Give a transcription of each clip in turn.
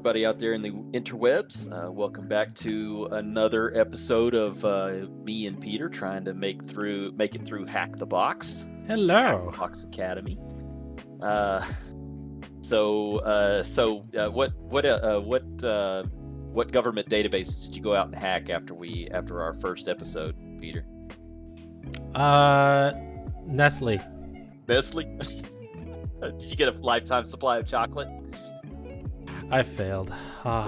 everybody out there in the interwebs. Welcome back to another episode of me and Peter trying to make it through Hack the Box, Hack Hello. the Box Academy. Uh, what government databases did you go out and hack after our first episode, Peter? Nestle. Nestle? Did you get a lifetime supply of chocolate? I failed.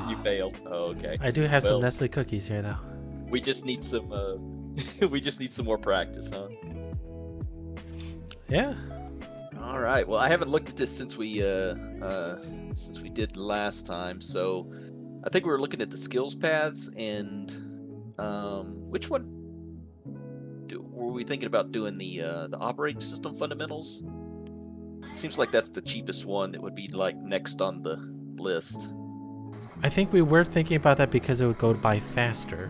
You failed. Oh, okay. I do have Well, some Nestle cookies here, though. we just need some. We just need some more practice, huh? Yeah. All right. Well, I haven't looked at this since we did last time. So, I think we were looking at the skills paths and which one were we thinking about doing the operating system fundamentals? Seems like that's the cheapest one. That would be like next on the list. I think we were thinking about that because it would go by faster.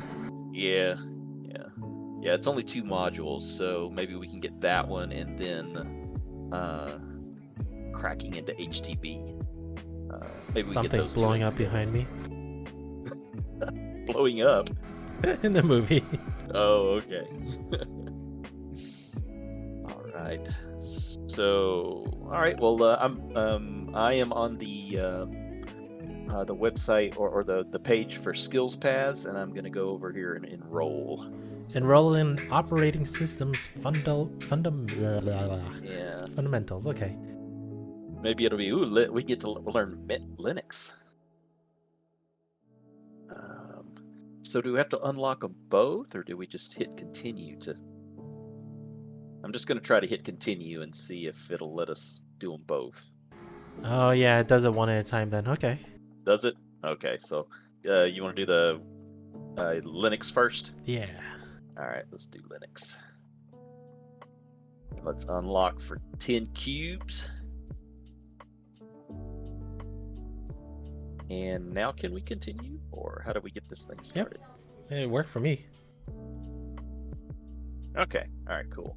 Yeah. It's only 2 modules, so maybe we can get that one and then cracking into HTB. Maybe Something's we blowing get up behind me. Blowing up. In the movie. Oh, okay. All right. So, all right. Well, I am on the website or the page for skills paths, and I'm gonna go over here and enroll. Enroll in operating systems Yeah. fundamentals. Okay. Maybe it'll be we get to learn Linux. So do we have to unlock them both, or do we just hit continue to? I'm just gonna try to hit continue and see if it'll let us do them both. Oh yeah, it does it one at a time then. Okay. Does it? Okay. So, you want to do the Linux first? Yeah. All right, let's do Linux. Let's unlock for 10 cubes. And now can we continue? Or how do we get this thing started? It worked for me. Okay, all right, cool.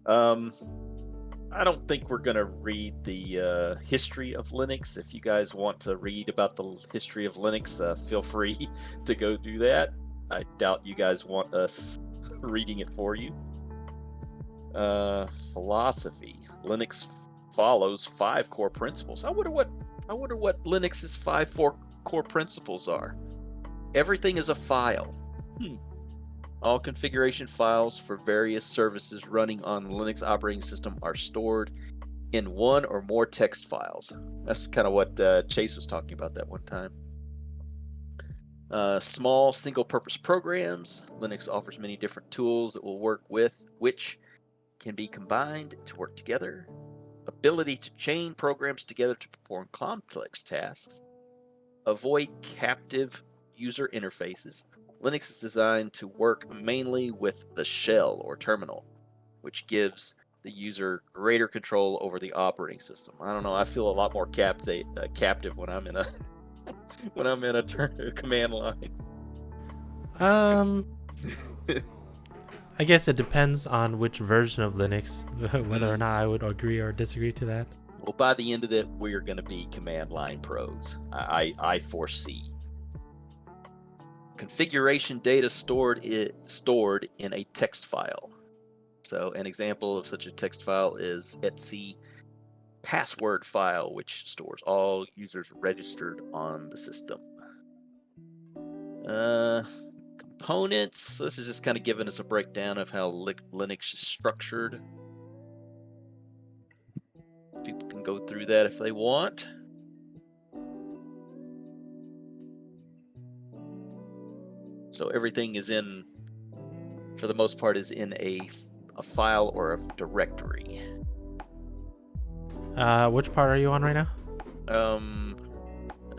I don't think we're going to read the history of Linux. If you guys want to read about the history of Linux, feel free to go do that. I doubt you guys want us reading it for you. Philosophy. Linux follows 5 core principles. I wonder what Linux's 5 core principles are. Everything is a file. All configuration files for various services running on the Linux operating system are stored in one or more text files. That's kind of what Chase was talking about that one time. Small single-purpose programs. Linux offers many different tools that will work with, which can be combined to work together. Ability to chain programs together to perform complex tasks. Avoid captive user interfaces. Linux is designed to work mainly with the shell or terminal, which gives the user greater control over the operating system. I don't know. I feel a lot more captive when I'm in a command line. I guess it depends on which version of Linux, whether or not I would agree or disagree to that. Well, by the end of it, we're going to be command line pros. I foresee. Configuration data stored in a text file. So an example of such a text file is etc password file, which stores all users registered on the system. Components. So this is just kind of giving us a breakdown of how Linux is structured. People can go through that if they want. So everything is for the most part, is in a file or a directory. Which part are you on right now?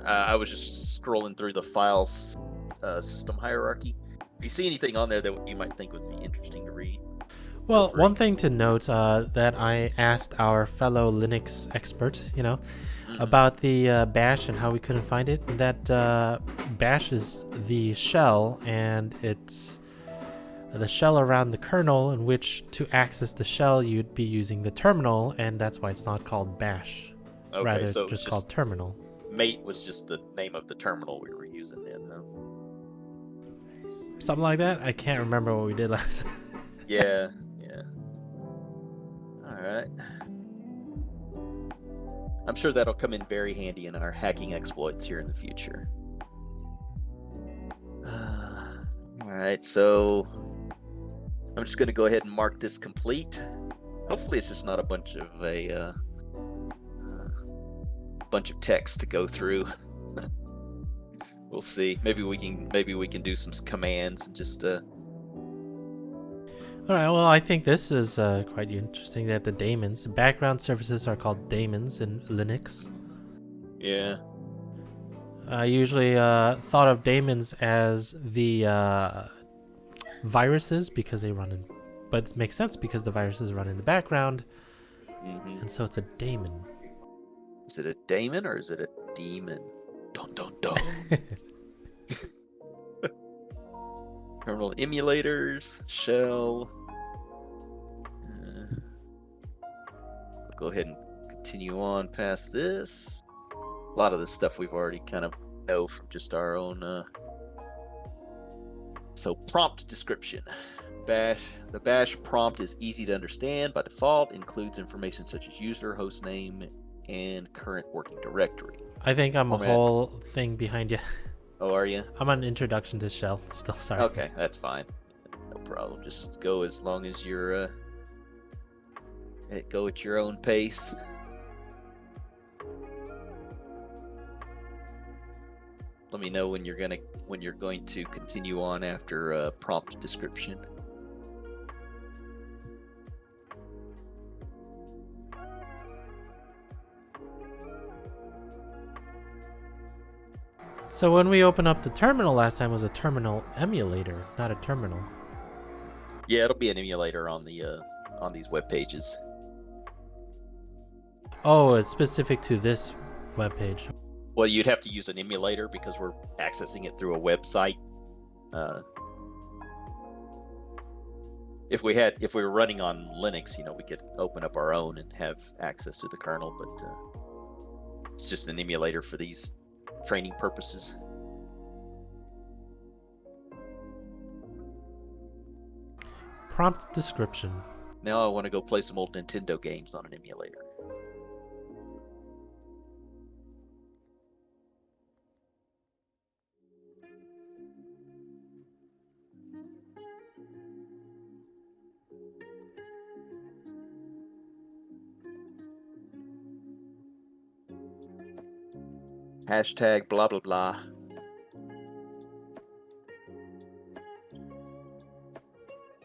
I was just scrolling through the files system hierarchy. If you see anything on there that you might think would be interesting to read. Well, one thing to note that I asked our fellow Linux expert, about the bash and how we couldn't find it. That bash is the shell, and it's the shell around the kernel, in which to access the shell you'd be using the terminal, and that's why it's not called bash. Okay, Rather, so it's just called terminal. Mate was just the name of the terminal we were using then, huh? Something like that. I can't remember what we did last. Yeah, yeah. All right. I'm sure that'll come in very handy in our hacking exploits here in the future. All right, so I'm just going to go ahead and mark this complete. Hopefully, it's just not a bunch of text to go through. We'll see. Maybe we can do some commands and just. All right. Well, I think this is quite interesting that the daemons, background services, are called daemons in Linux. Yeah. I usually thought of daemons as the viruses because they run in, but it makes sense because the viruses run in the background, and so it's a daemon. Is it a daemon or is it a demon? Dun dun dun. Terminal emulators, shell. We'll go ahead and continue on past this. A lot of this stuff we've already kind of know from just our own. So prompt description. Bash. The bash prompt is easy to understand by default. Includes information such as user, host name, and current working directory. I think I'm a whole thing behind you. Oh, are you? I'm on introduction to shell. Still sorry. Okay, that's fine. No problem. Just go as long as you're go at your own pace. Let me know when you're going to continue on after prompt description. So when we opened up the terminal last time, it was a terminal emulator, not a terminal. Yeah, it'll be an emulator on the on these web pages. Oh, it's specific to this web page. Well, you'd have to use an emulator because we're accessing it through a website. If we were running on Linux, we could open up our own and have access to the kernel, but it's just an emulator for these training purposes. Prompt description. Now I want to go play some old Nintendo games on an emulator. Hashtag blah blah blah.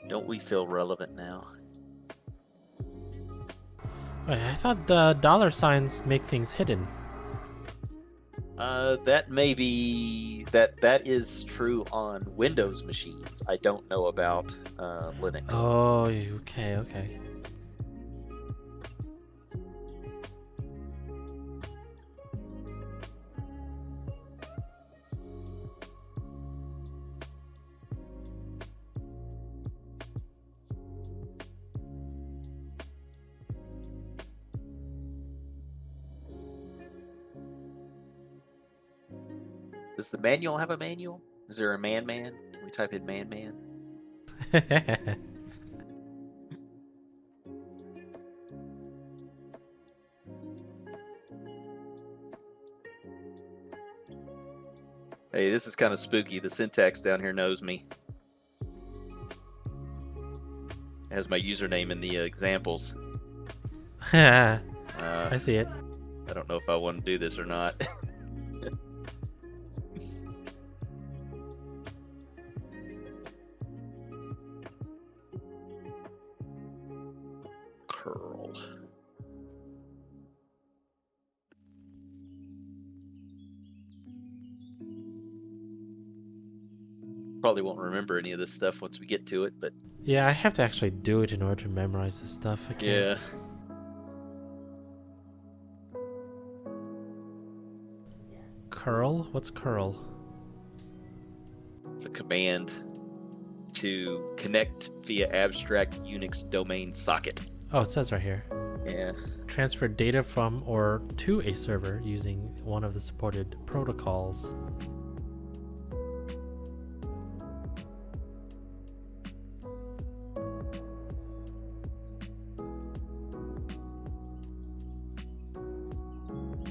Don't we feel relevant now? Wait, I thought the dollar signs make things hidden. That may be that is true on Windows machines. I don't know about Linux. Oh, okay. Does the manual have a manual? Is there a man? Can we type in man? Hey, this is kind of spooky. The syntax down here knows me. It has my username in the examples. I see it. I don't know if I want to do this or not. Curl. Probably won't remember any of this stuff once we get to it, but Yeah, I have to actually do it in order to memorize this stuff. I can't. yeah. Curl? What's curl? It's a command to connect via abstract Unix domain socket. Oh, it says right here. Yeah. transfer data from or to a server using one of the supported protocols.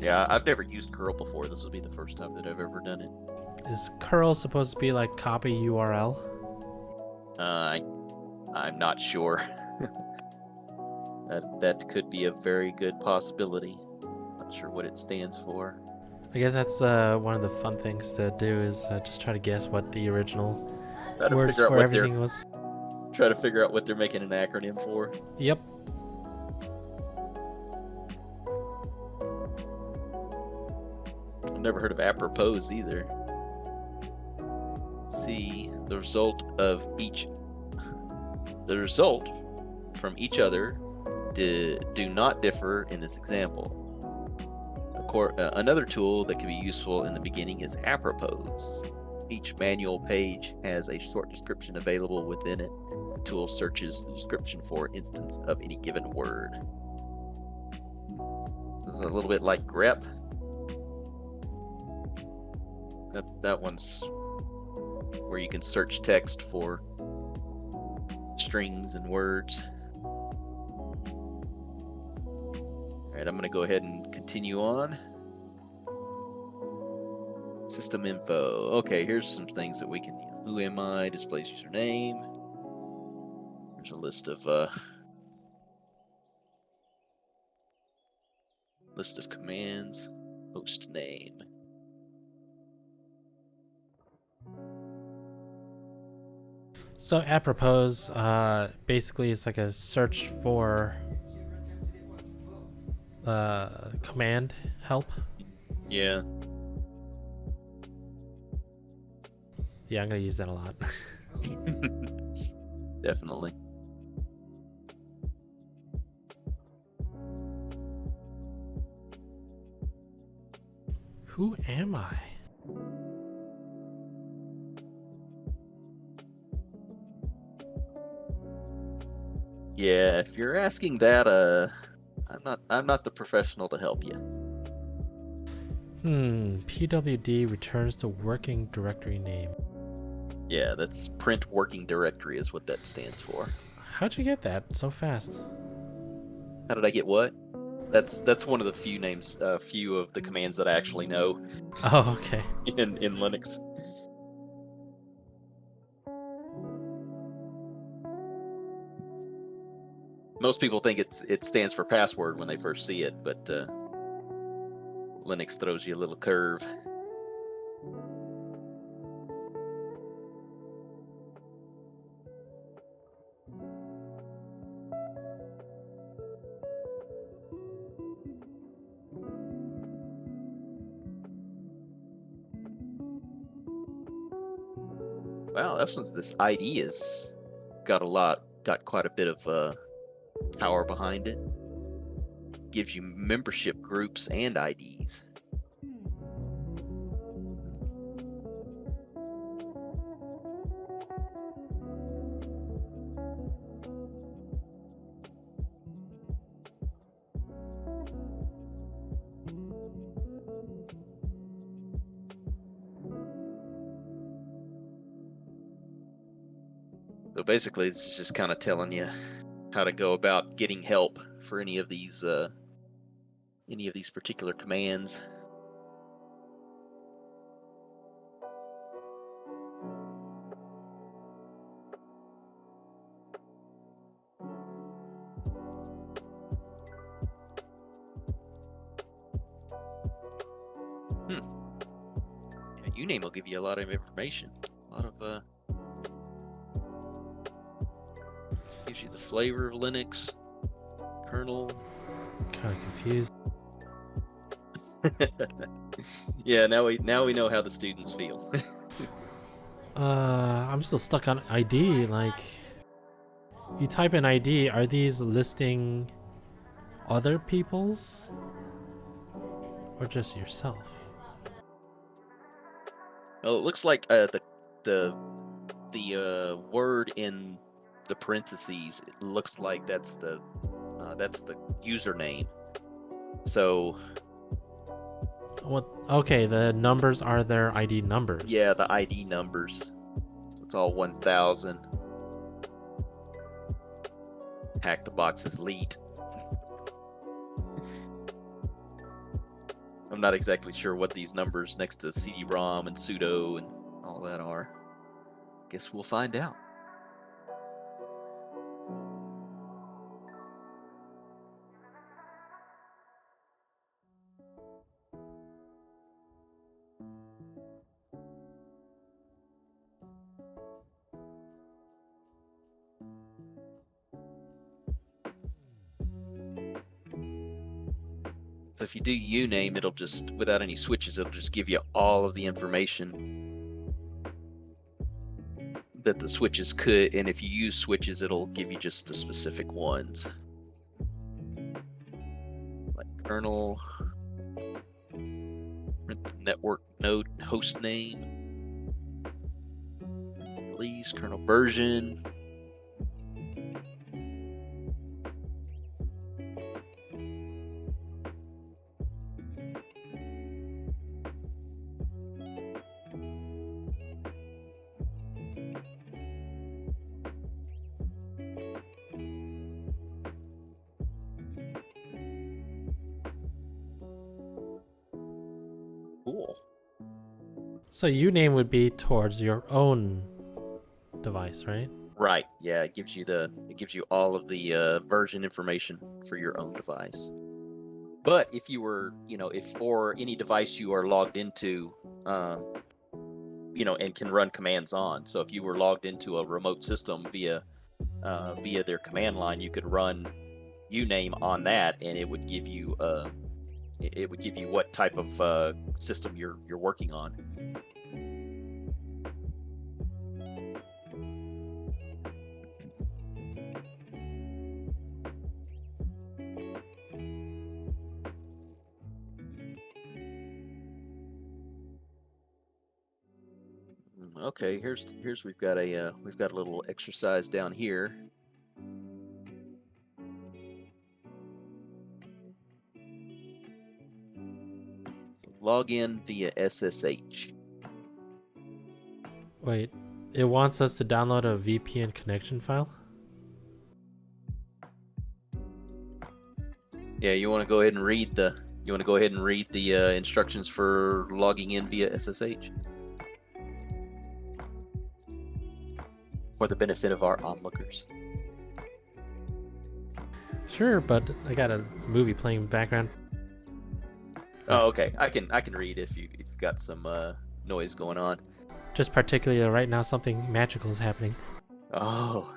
Yeah, I've never used curl before. This will be the first time that I've ever done it. Is curl supposed to be like copy URL? I'm not sure. That could be a very good possibility. Not sure what it stands for. I guess that's one of the fun things to do is just try to guess what the original Try to words figure out for what they're everything was. try to figure out what they're making an acronym for. Yep. I've never heard of apropos either. See, the result from each other do not differ in this example. Another tool that can be useful in the beginning is apropos. Each manual page has a short description available within it. The tool searches the description for an instance of any given word. This is a little bit like grep. That one's where you can search text for strings and words. All right, I'm going to go ahead and continue on. System info. Okay, here's some things that we can use. Who am I? Displays username. There's a list of commands. Host name. So apropos, basically it's like a search for command help. Yeah. Yeah, I'm gonna use that a lot. Definitely. Who am I? Yeah, if you're asking that, I'm not the professional to help you. PWD returns the working directory name. Yeah, that's print working directory is what that stands for. How'd you get that so fast? How did I get what? That's one of the few of the commands that I actually know Oh, okay. in Linux. Most people think it stands for password when they first see it, but Linux throws you a little curve. Wow, this ID has got quite a bit of power behind it. Gives you membership groups and IDs. So basically, this is just kind of telling you how to go about getting help for any of these particular commands. Yeah, Uname will give you a lot of information. A lot of gives you the flavor of Linux, kernel. Kind of confused. Yeah, now we know how the students feel. I'm still stuck on ID. Like, you type in ID, are these listing other people's or just yourself? Well, it looks like the word in the parentheses. It looks like that's the That's the username. So What? Okay, the numbers are their ID numbers. yeah, the ID numbers. So it's all 1000. Hack the Box's leet. I'm not exactly sure what these numbers next to CD-ROM and sudo and all that are. Guess we'll find out. So if you do uname, it'll just, without any switches, it'll just give you all of the information that the switches could, and if you use switches, it'll give you just the specific ones. Like kernel, print the network node host name, release, kernel version. Cool. So uname would be towards your own device, right? Right. Yeah, it gives you all of the version information for your own device. But if you were, if for any device you are logged into, and can run commands on. So if you were logged into a remote system via their command line, you could run uname on that, and it would give you what type of system you're working on. Okay, here's we've got a little exercise down here. Log in via SSH. Wait, it wants us to download a VPN connection file? Yeah, you want to go ahead and read the instructions for logging in via SSH for the benefit of our onlookers. Sure, but I got a movie playing in the background. Oh, okay. I can read if you've got some noise going on. Just particularly right now, something magical is happening. Oh.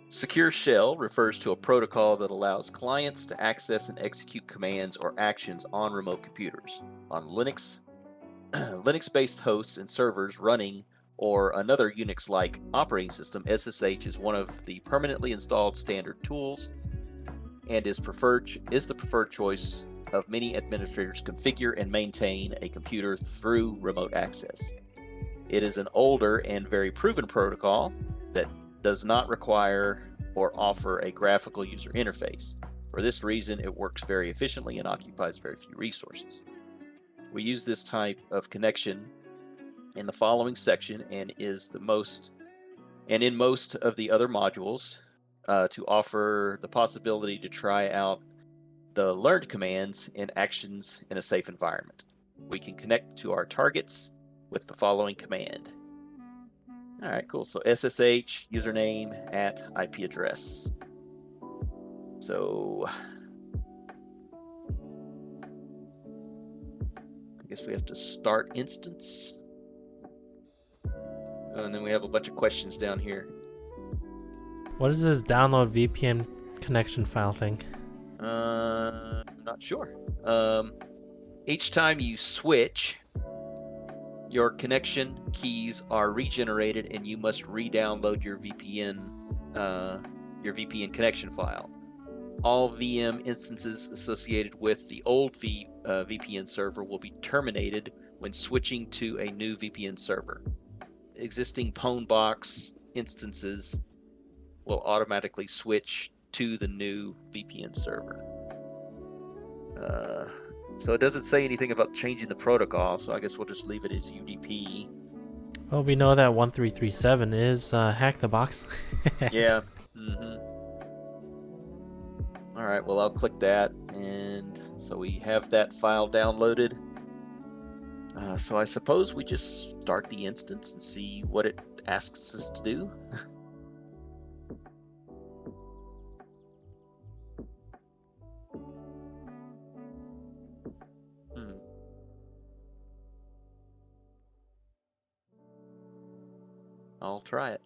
Secure Shell refers to a protocol that allows clients to access and execute commands or actions on remote computers. On Linux, Linux-based hosts and servers running or another Unix-like operating system, SSH is one of the permanently installed standard tools and is the preferred choice of many administrators to configure and maintain a computer through remote access. It is an older and very proven protocol that does not require or offer a graphical user interface. For this reason, it works very efficiently and occupies very few resources. We use this type of connection in the following section and in most of the other modules to offer the possibility to try out the learned commands and actions in a safe environment. We can connect to our targets with the following command. All right, cool. So SSH, username, at IP address. So I guess we have to start instance. And then we have a bunch of questions down here. What is this download VPN connection file thing? I'm not sure. Each time you switch, your connection keys are regenerated, and you must re-download your VPN connection file. All VM instances associated with the old VPN server will be terminated when switching to a new VPN server. Existing PwnBox instances will automatically switch to the new VPN server. So it doesn't say anything about changing the protocol, so I guess we'll just leave it as UDP. Well, we know that 1337 is Hack the Box. Yeah. All right, well, I'll click that, and so we have that file downloaded. So I suppose we just start the instance and see what it asks us to do. I'll try it.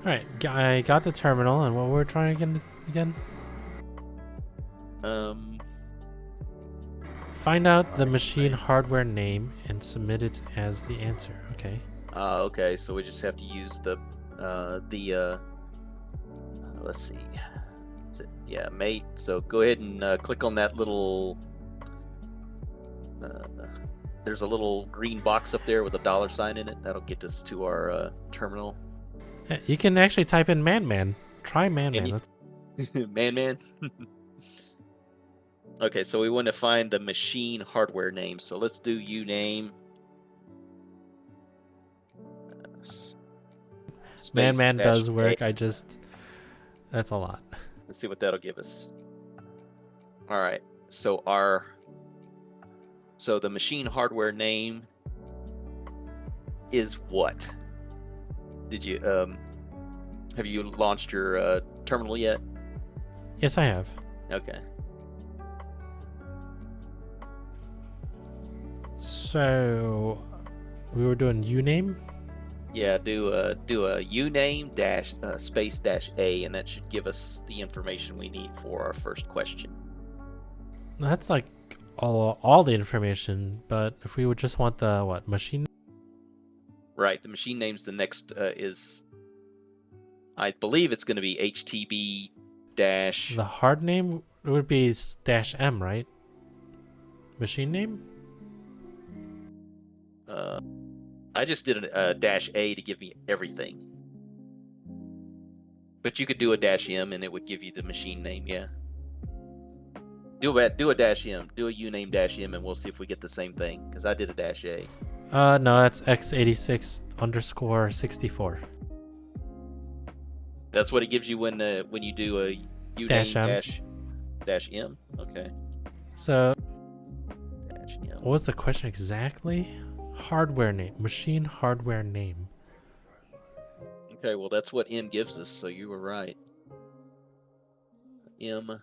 Alright, I got the terminal, and what we're trying again? Find out the machine hardware name and submit it as the answer. Okay. Okay, so we just have to use the let's see. Is it, yeah, mate. So go ahead and click on that little. There's a little green box up there with a $sign in it. That'll get us to our terminal. You can actually type in man. Try man. Man. Okay, so we want to find the machine hardware name. So let's do uname. Man does work. That's a lot. Let's see what that'll give us. All right. So the machine hardware name is what? Did you have you launched your terminal yet? Yes, I have. Okay. So we were doing uname. Yeah, do a uname dash space dash a, and that should give us the information we need for our first question. That's like all the information, but if we would just want the machine. Right, the machine name's the next is. I believe it's going to be HTB dash. The hard name would be -M, right? Machine name. I just did a dash A to give me everything. But you could do a dash M and it would give you the machine name, yeah. Do a dash M, do a uname dash M, and we'll see if we get the same thing. Because I did a dash A. No, that's x86_64. That's what it gives you when you do a uname dash M. Okay. So, dash M. what was the question exactly? Hardware name, machine hardware name. Okay, well that's what M gives us, so you were right. M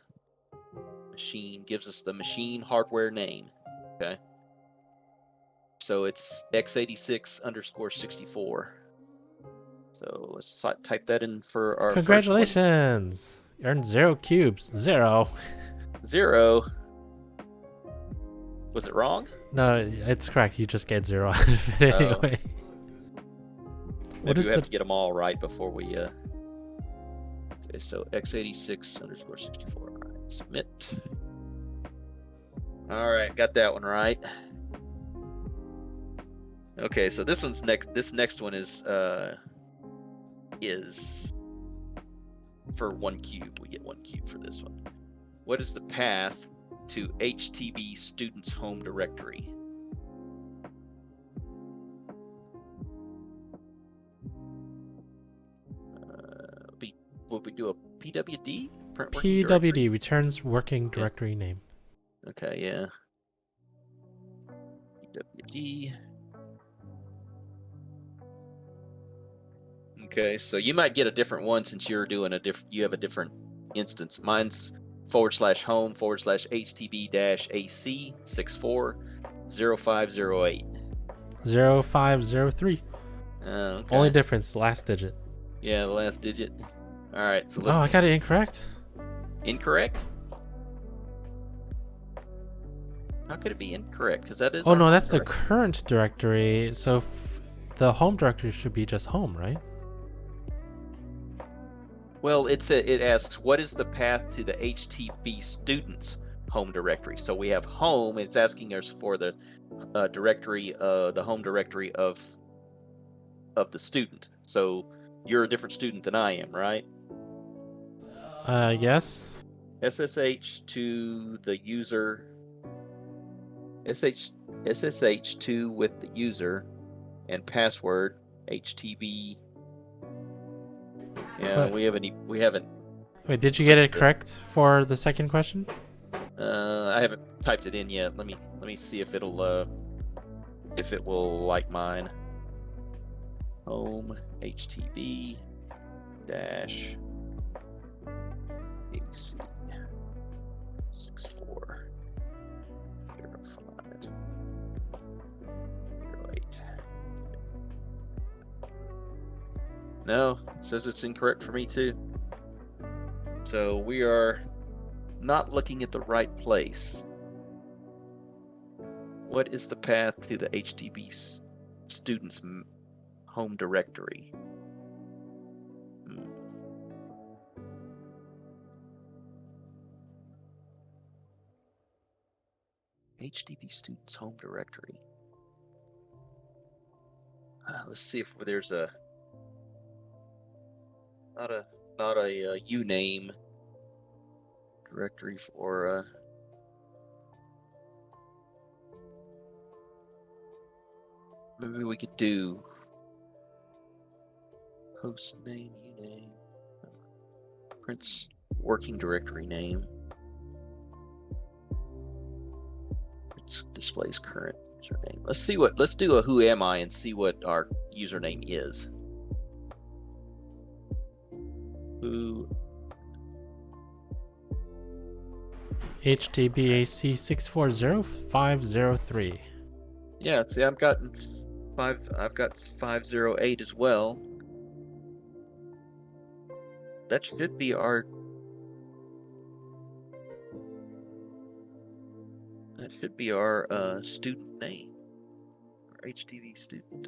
machine gives us the machine hardware name. Okay. So it's x86_64. So let's type that in for our Congratulations! You earned 0 cubes. 0. 0. Was it wrong? No, it's correct. You just get 0 out of it anyway. Maybe we have to get them all right before we. Okay, so x86_64. All right, submit. All right, got that one right. Okay, so this one's next. This next one is for 1 cube. We get 1 cube for this one. What is the path to HTB student's home directory? Would we do a PWD? PWD returns working directory name. Okay, yeah. PWD. Okay, so you might get a different one since you're doing you have a different instance. Mine's /home/HTB-AC 640508. 0503. Okay. Only difference, last digit. Yeah, the last digit. All right, so I got it incorrect. Incorrect? How could it be incorrect? Because that is Oh our no, home that's the directory. current directory. So the home directory should be just home, right? Well, it asks what is the path to the HTB students home directory. So we have home. It's asking us for the directory, the home directory of the student. So you're a different student than I am, right? Yes. SSH to the user. SSH2 with the user and password HTB. Yeah, But we haven't wait, did you get clicked it correct for the second question? I haven't typed it in yet. Let me see if it will like mine. Home HTB dash AC 640508. No, it says it's incorrect for me too. So we are not looking at the right place. What is the path to the HTB students' home directory? HTB students' home directory. Let's see if there's not a uname directory for maybe we could do host name, uname, Prince working directory name. It displays current username. Let's do a who am I and see what our username is. Who HTBAC 640503. Yeah, see I've got 508 as well. That should be our student name. Our HTV student.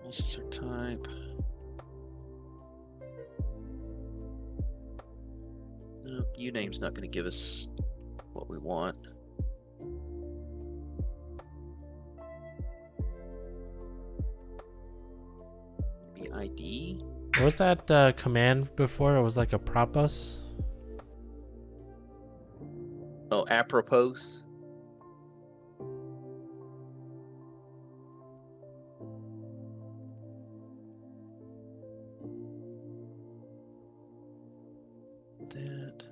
User type. No, uname's not going to give us what we want. Maybe ID. What was that command before? It was like a propos. Oh, apropos. Dead.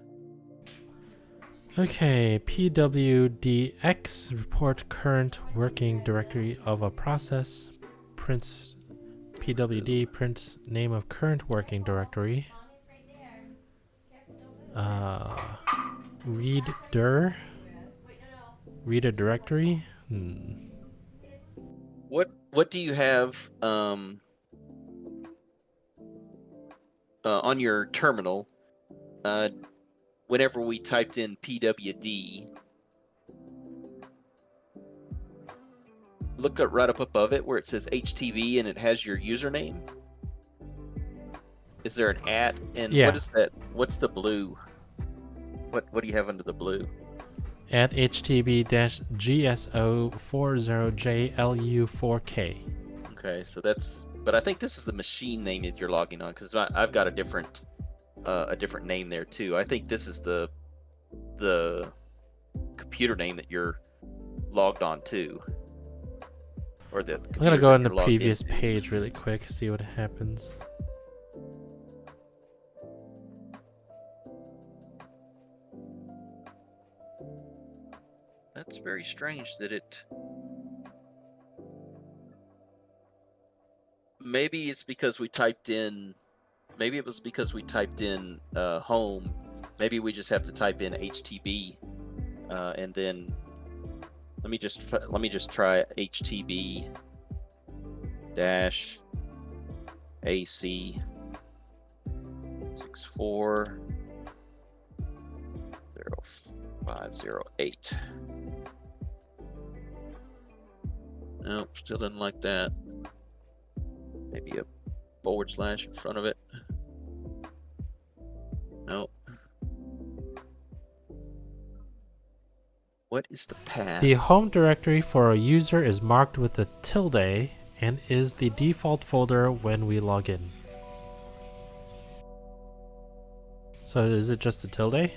Okay, PWDX report current working directory of a process. Prints PWD prints name of current working directory. Reader a directory. What do you have on your terminal? Whenever we typed in PWD, look right up above it where it says HTV and it has your username. Is there an @ and Yeah. what is that? What's the blue? What do you have under the blue? At HTB-GSO40JLU4K. Okay, so that's. But I think this is the machine name that you're logging on because I've got a different name there too. I think this is the computer name that you're logged on to, or the. I'm gonna go on the previous page really quick, see what happens. That's very strange that it. Maybe it's because we typed in. Maybe it was because we typed in home. Maybe we just have to type in HTB, and then Let me just try HTB dash AC 640508. Nope, still doesn't like that. Maybe a / in front of it. Nope. What is the path? The home directory for a user is marked with a tilde and is the default folder when we log in. So is it just a tilde?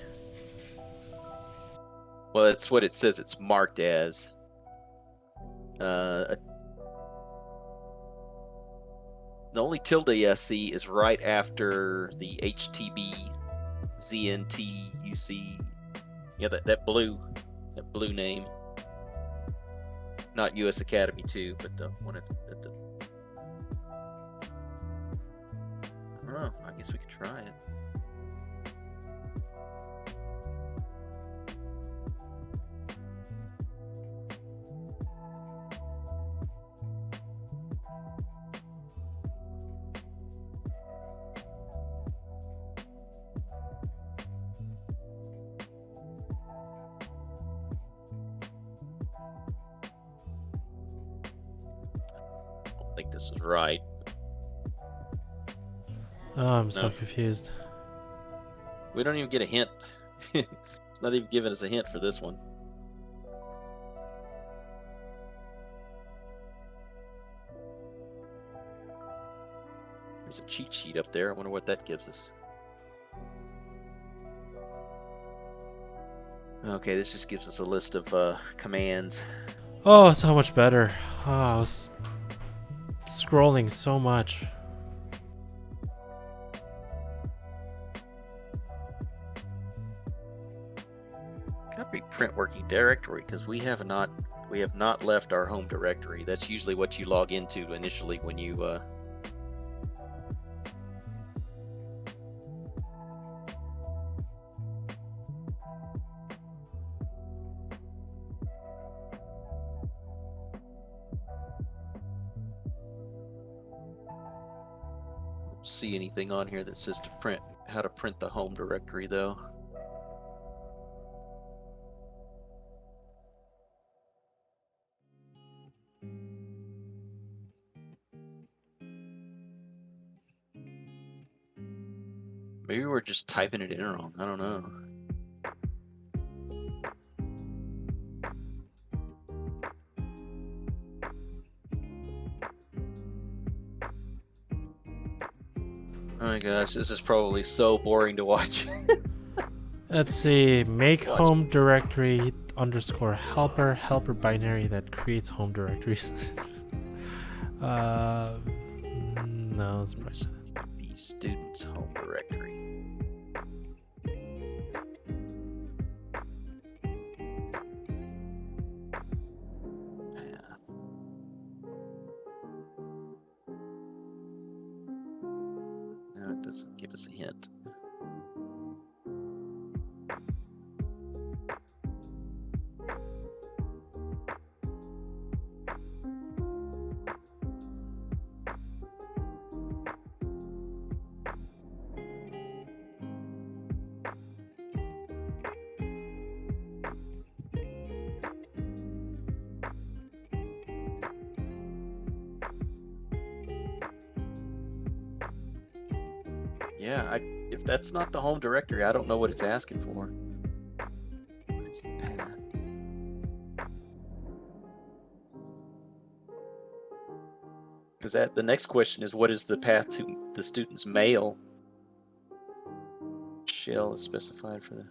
Well, that's what it says it's marked as. The only tilde I see is right after the HTB ZNTUC. Yeah, that blue name. Not US Academy 2, but the one at the I don't know. I guess we could try it. I think this is right. Oh, I'm so No. confused. We don't even get a hint. It's not even giving us a hint for this one. There's a cheat sheet up there. I wonder what that gives us. Okay, this just gives us a list of commands. Oh, so much better. Oh, I was scrolling so much. Gotta be print working directory because we have not left our home directory. That's usually what you log into initially when you see anything on here that says how to print the home directory though. Maybe we're just typing it in wrong. I don't know. Oh my gosh, this is probably so boring to watch. Let's see. Make Watch. home directory _helper binary that creates home directories. No, it's probably not. The student's home directory. Path. No, it doesn't give us a hint. Yeah, if that's not the home directory, I don't know what it's asking for. What is the path? Because the next question is, what is the path to the student's mail? Shell is specified for the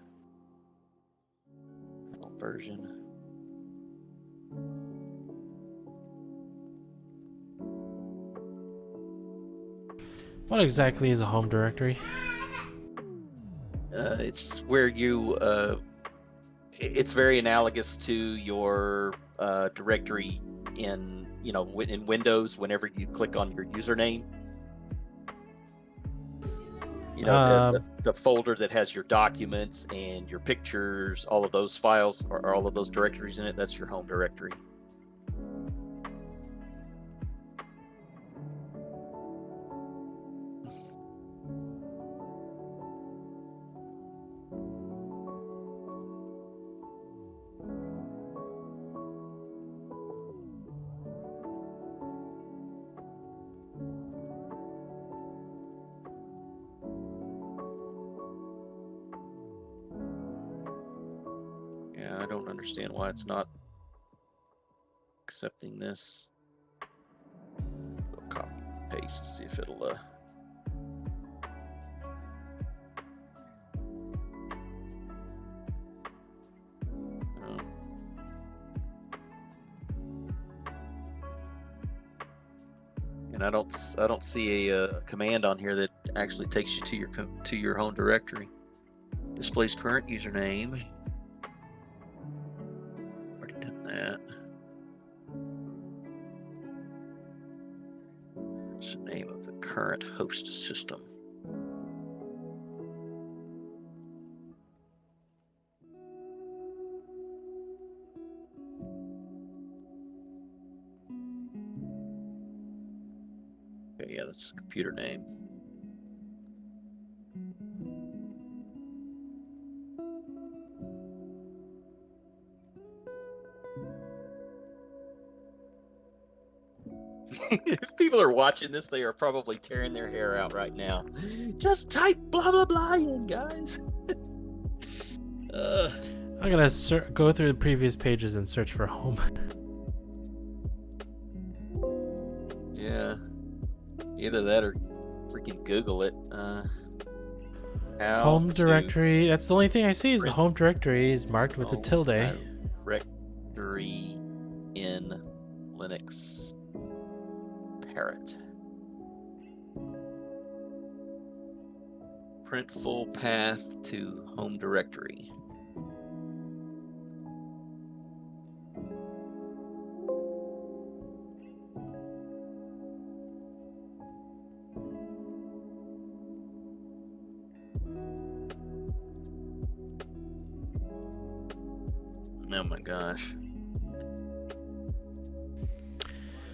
version. What exactly is a home directory? It's where you. It's very analogous to your directory in in Windows. Whenever you click on your username, You know, Um, the folder that has your documents and your pictures, all of those files or all of those directories in it, that's your home directory. Yeah, I don't understand why it's not accepting this. Go copy paste, see if it'll oh. And I don't see a command on here that actually takes you to your home directory. Displays current username. Already done that. What's the name of the current host system? Okay, yeah, that's the computer name. If people are watching this, they are probably tearing their hair out right now. Just type blah blah blah in, guys. I'm gonna go through the previous pages and search for home. Yeah, either that or freaking Google it. How Home to directory. That's the only thing I see is the print home directory is marked with a home tilde. directory in Linux Parrot. Print full path to home directory. Oh my gosh.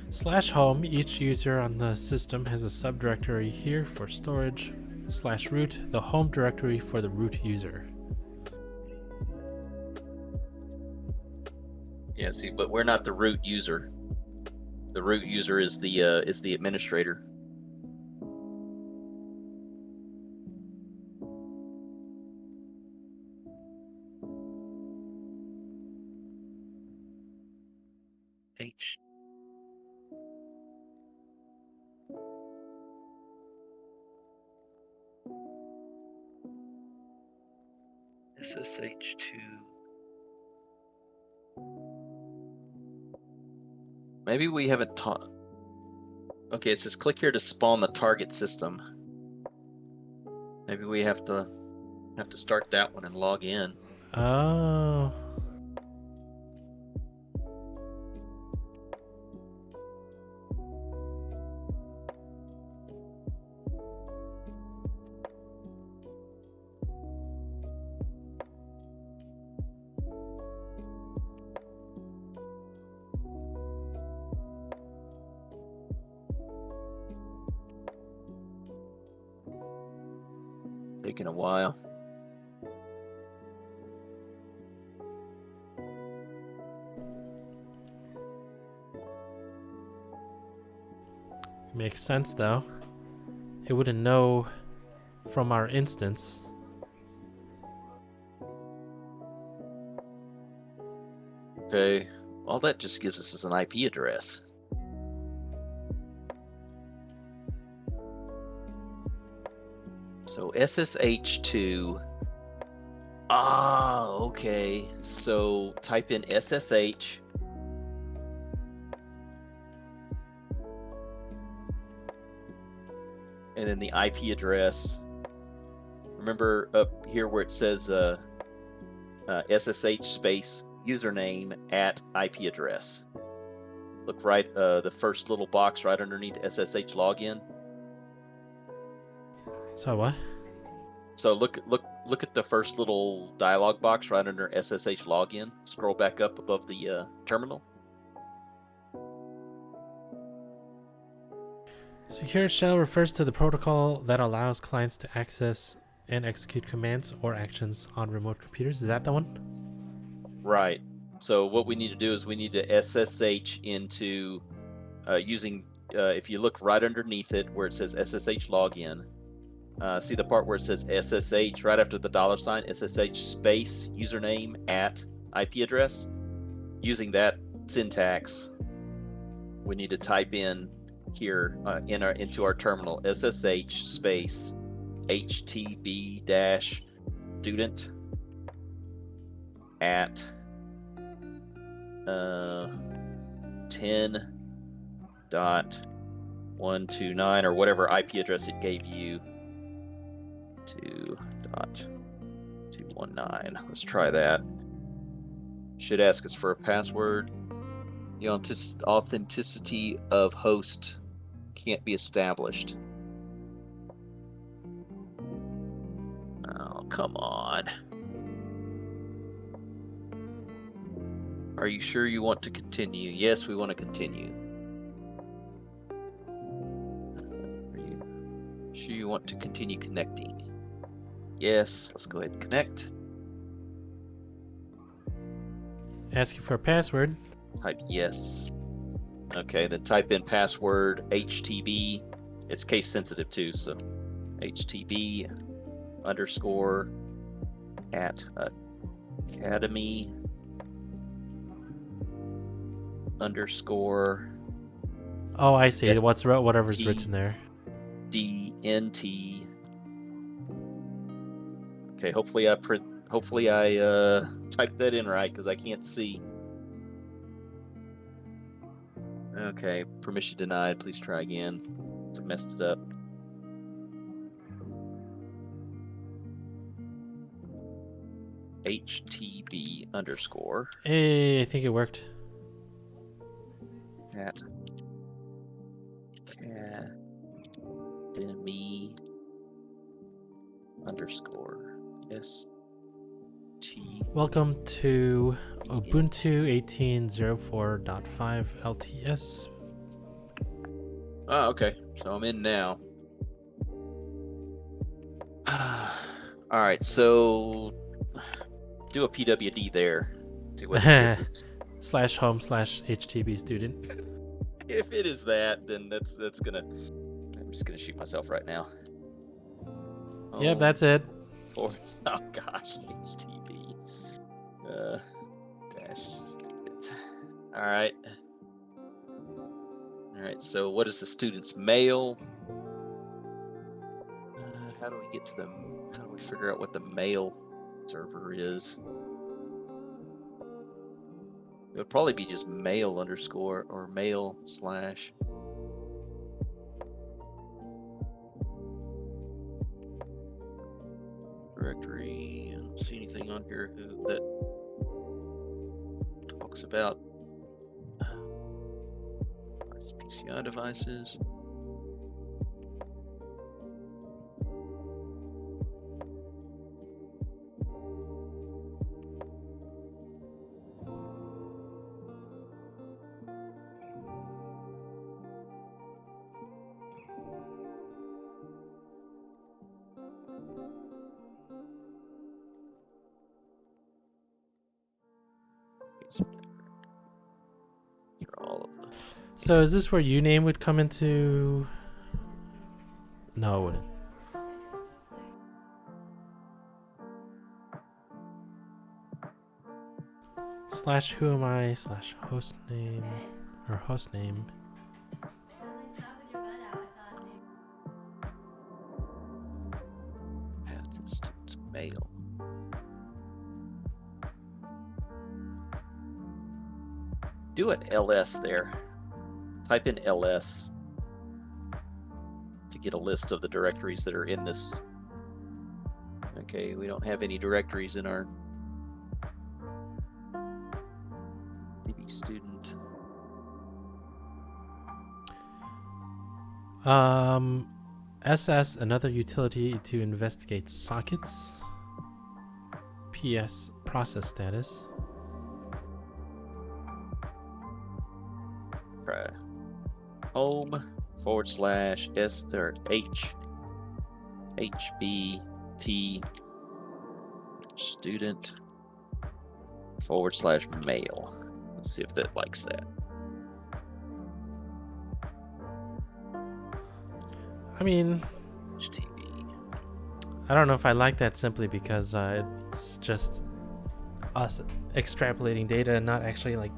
/home. Each user on the system has a subdirectory here for storage. /root. The home directory for the root user. Yeah, see, but we're not the root user. The root user is the administrator. H. SSH2. Maybe we haven't taught. Okay, it says click here to spawn the target system. Maybe we have to start that one and log in. Oh. Taking a while. Makes sense though. It wouldn't know from our instance. Okay, all that just gives us is an IP address. So SSH2. Ah, okay. So type in SSH. And then the IP address. Remember up here where it says SSH space username at IP address. Look right, the first little box right underneath SSH login. So what? So look at the first little dialog box right under SSH login. Scroll back up above the terminal. Secure shell refers to the protocol that allows clients to access and execute commands or actions on remote computers. Is that the one? Right. So what we need to do is we need to SSH into using. If you look right underneath it where it says SSH login, see the part where it says SSH right after the $sign, SSH space username at IP address. Using that syntax, we need to type in here into our terminal SSH space HTB dash student at 10.129 or whatever IP address it gave you. 2.219. Let's try that. Should ask us for a password. The authenticity of host can't be established. Oh, come on. Are you sure you want to continue? Yes, we want to continue. Are you sure you want to continue connecting? Yes, let's go ahead and connect. Ask you for a password. Type yes. Okay, then type in password HTB. It's case sensitive too, so HTB underscore at academy underscore Oh, I see. S- Whatever's T- written there. DNT. Okay, hopefully I typed that in right because I can't see. Okay, permission denied. Please try again. It's messed it up. HTB underscore Hey, I think it worked. at academy underscore ST. Welcome to Ubuntu 18.04.5 LTS. Oh, okay. So I'm in now. All right, so do a PWD there. See what it gives us. /home/HTB student. If it is that, then that's gonna. I'm just gonna shoot myself right now. Yep, that's it. Oh gosh, HTB. Dash student. All right. All right. So what is the student's mail? How do we get to them? How do we figure out what the mail server is? It would probably be just mail underscore or mail slash. Directory. I don't see anything on here that talks about PCI devices. All of them. So is this where uname would come into? No, it wouldn't. /who am I /hostname or hostname. Path is student's mail. Do an ls there. Type in ls to get a list of the directories that are in this. Okay, we don't have any directories in our DB student. SS, another utility to investigate sockets. PS, process status. Try home / S or H HBT student / mail. Let's see if that likes that. I mean, HTB. I don't know if I like that simply because it's just us extrapolating data and not actually like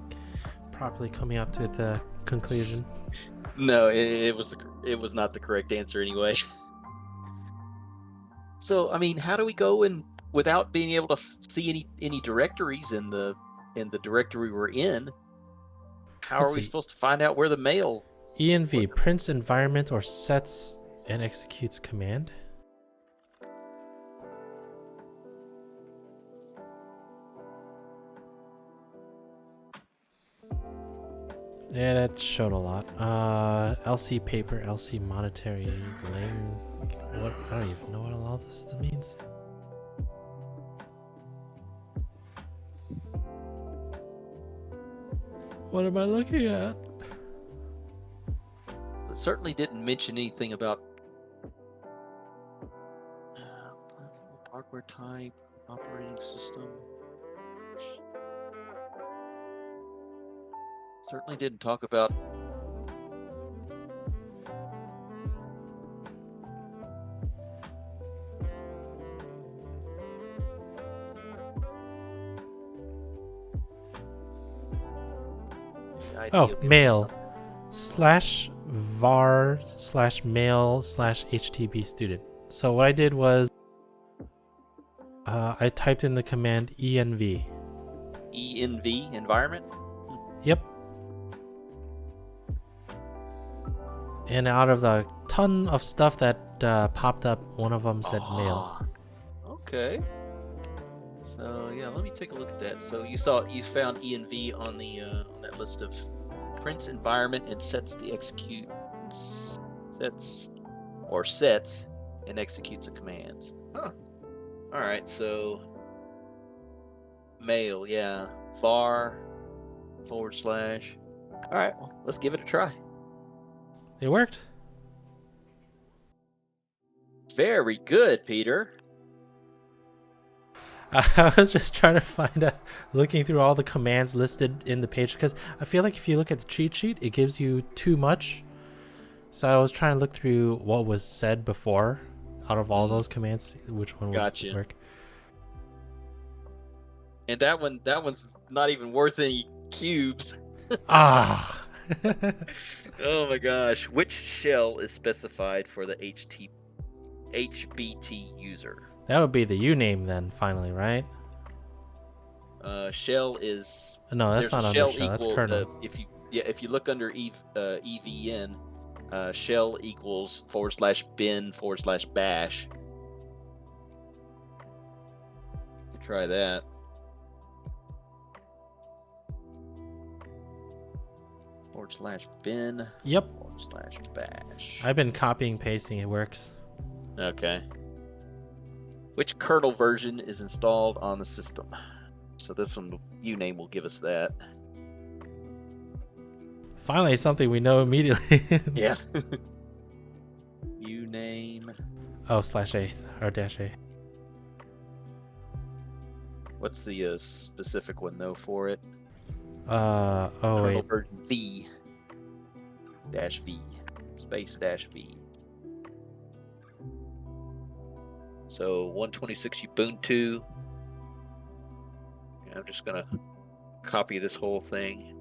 properly coming up to the conclusion. No, it was not the correct answer anyway. So I mean, how do we go and without being able to see any directories in the directory we're in? How Let's are we see. supposed to find out where the mail? env prints environment or sets and executes command. Yeah, that showed a lot. LC paper, LC monetary, lang. What? I don't even know what all this means. What am I looking at? It certainly didn't mention anything about platform, hardware type, operating system. Certainly didn't talk about the Oh, idea of mail. something. /var/mail/htb student. So what I did was I typed in the command env. ENV environment. Yep. And out of the ton of stuff that popped up, one of them said mail. Ah, okay. So yeah, let me take a look at that. So you found ENV on the on that list of prints environment and sets the execute sets and executes the commands. Huh. All right, so mail, yeah, var / All right, well, let's give it a try. It worked. Very good, Peter. I was just trying to find out, looking through all the commands listed in the page, because I feel like if you look at the cheat sheet, it gives you too much. So I was trying to look through what was said before, out of all those commands, which one Gotcha. would work. And that one's not even worth any cubes. Ah. Oh my gosh. Which shell is specified for the HBT user? That would be the uname then, finally, right? Shell is No, that's there's not a under shell shell. That's equal kernel. if you look under EVN, shell equals /bin /bash. You could try that. /bin Yep. /bash. I've been copying, pasting. It works. Okay. Which kernel version is installed on the system? So this one, uname will give us that. Finally, something we know immediately. Yeah. Uname. Oh, /a or -a. What's the specific one though for it? Oh Kernel wait. version V -V space -V. So 126 Ubuntu. And I'm just gonna copy this whole thing.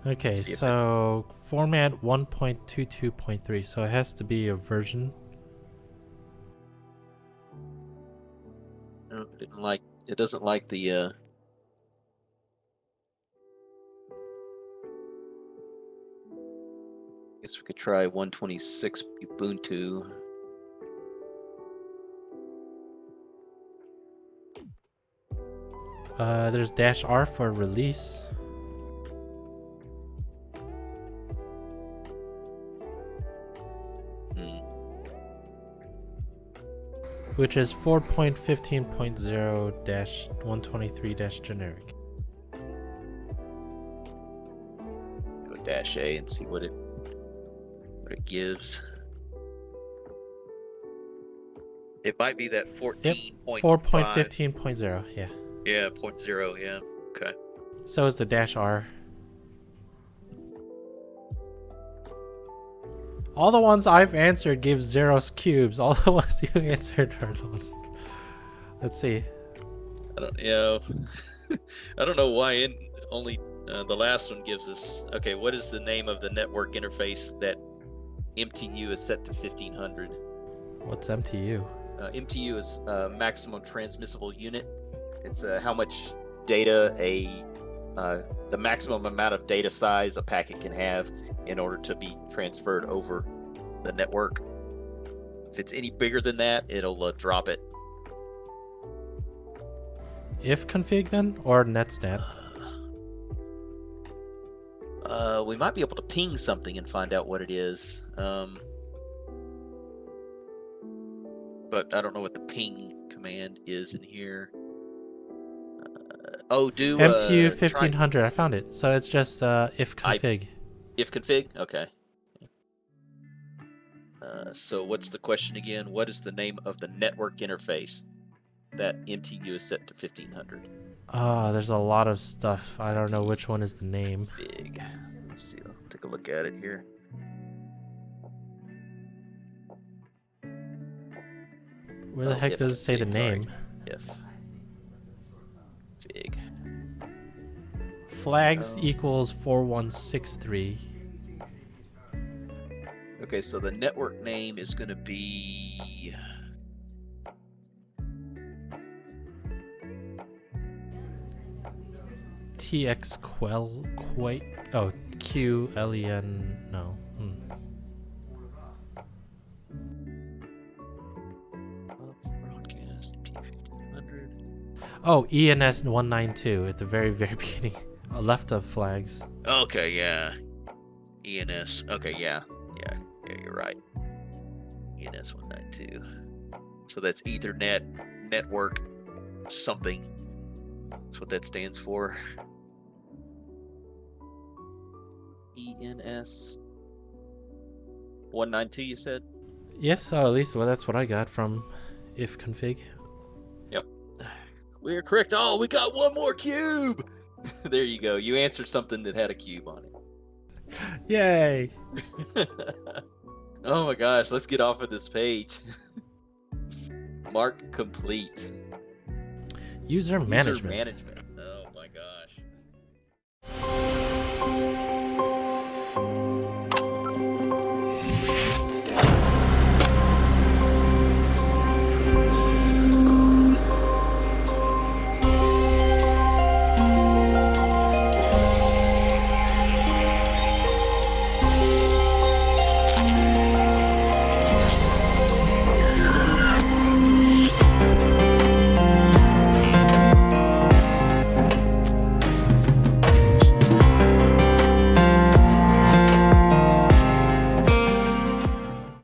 Okay, so format 1.22.3, so it has to be a version. No, it doesn't like the I guess we could try 126 Ubuntu. There's -R for release, Hmm. which is 4.15.0-123-generic. Go -A and see what it gives. It might be that 14.5. 4.15.0, yeah. Yeah, 0.0, yeah. Okay. So is the -R. All the ones I've answered give 0 cubes. All the ones you answered are the ones. Let's see. I don't, I don't know why only the last one gives us. Okay, what is the name of the network interface that MTU is set to 1500? What's MTU? MTU is maximum transmissible unit. It's how much data the maximum amount of data size a packet can have in order to be transferred over the network. If it's any bigger than that, it'll drop it. If config then, or netstat? We might be able to ping something and find out what it is. But I don't know what the ping command is in here. Do MTU 1500. I found it. So it's just if config. If config? Okay. So what's the question again? What is the name of the network interface that MTU is set to 1500? There's a lot of stuff. I don't know which one is the name. Big. Let's see. I'll take a look at it here. Where the heck does it say the name? If. Big. Flags equals 4163. Okay, so the network name is going to be TX QLEN. No. broadcast P1500. Oh, ENS 192 at the very, very beginning, left of flags. Okay, yeah. ENS. Okay, yeah, you're right. ENS 192. So that's Ethernet network something. That's what that stands for. ENS 192, you said? Yes, at least that's what I got from if config. Yep. We're correct. Oh, we got one more cube. There you go. You answered something that had a cube on it. Yay! Oh my gosh, let's get off of this page. Mark complete. User management.